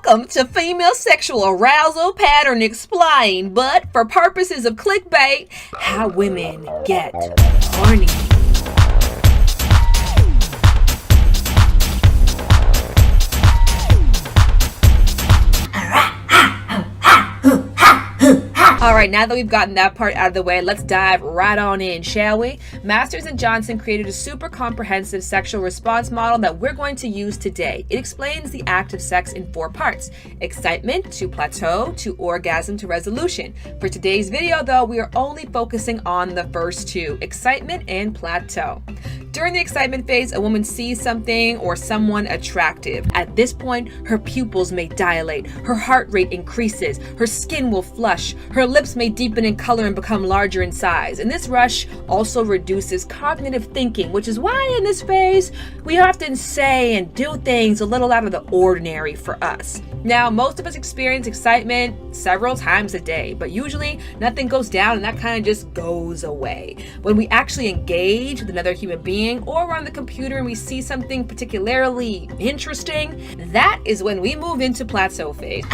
Welcome to Female Sexual Arousal Pattern Explained, but for purposes of clickbait, how women get horny. Alright, now that we've gotten that part out of the way, let's dive right on in, shall we? Masters and Johnson created a super comprehensive sexual response model that we're going to use today. It explains the act of sex in 4 parts: excitement to plateau to orgasm to resolution. For today's video though, we are only focusing on the first 2, excitement and plateau. During the excitement phase, a woman sees something or someone attractive. At this point, her pupils may dilate, her heart rate increases, her skin will flush, her lips may deepen in color and become larger in size. And this rush also reduces cognitive thinking, which is why in this phase, we often say and do things a little out of the ordinary for us. Now, most of us experience excitement several times a day, but usually nothing goes down and that kind of just goes away. When we actually engage with another human being or we're on the computer and we see something particularly interesting, that is when we move into plateau phase.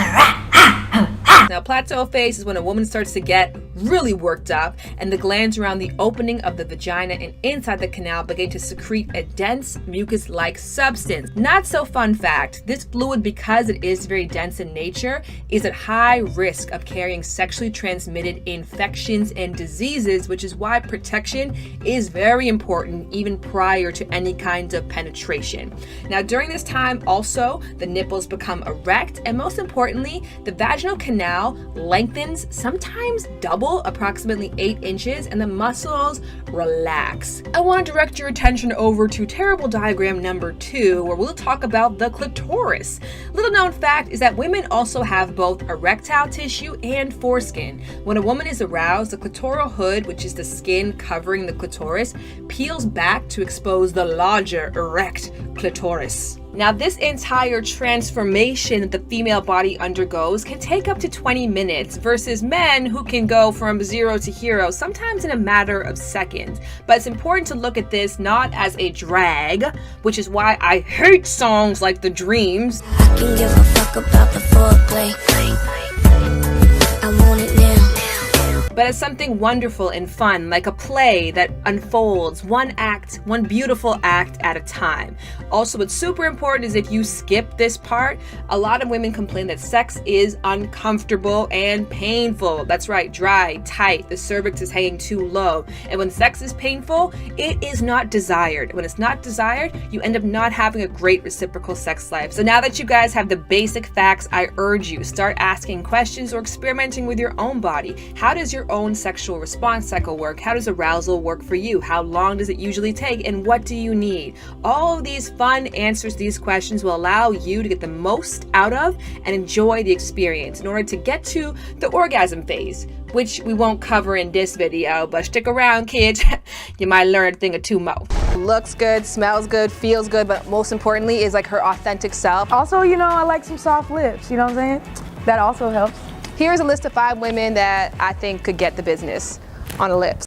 Now, plateau phase is when a woman starts to get really worked up and the glands around the opening of the vagina and inside the canal begin to secrete a dense mucus-like substance. Not so fun fact, this fluid, because it is very dense in nature, is at high risk of carrying sexually transmitted infections and diseases, which is why protection is very important even prior to any kind of penetration. Now, during this time also, the nipples become erect and most importantly, the vaginal canal lengthens, sometimes double, approximately 8 inches, and the muscles relax. I want to direct your attention over to terrible diagram number 2, where we'll talk about the clitoris. Little known fact is that women also have both erectile tissue and foreskin. When a woman is aroused, the clitoral hood, which is the skin covering the clitoris, peels back to expose the larger erect clitoris. Now, this entire transformation that the female body undergoes can take up to 20 minutes versus men who can go from 0 to hero sometimes in a matter of seconds. But it's important to look at this not as a drag, which is why I hate songs like The Dreams. I can give a fuck about the foreplay. I want it now. But as something wonderful and fun, like a play that unfolds one beautiful act at a time. Also, what's super important is if you skip this part, a lot of women complain that sex is uncomfortable and painful. That's right, dry, tight, the cervix is hanging too low. And when sex is painful, it is not desired. When it's not desired, you end up not having a great reciprocal sex life. So now that you guys have the basic facts, I urge you, start asking questions or experimenting with your own body. How does your own sexual response cycle work? How does arousal work for you? How long does it usually take? And what do you need? All of these fun answers to these questions will allow you to get the most out of and enjoy the experience in order to get to the orgasm phase, which we won't cover in this video, but stick around, kids. You might learn a thing or two more. Looks good, smells good, feels good, but most importantly is like her authentic self. Also, you know, I like some soft lips, you know what I'm saying? That also helps. Here's a list of 5 women that I think could get the business on the lips.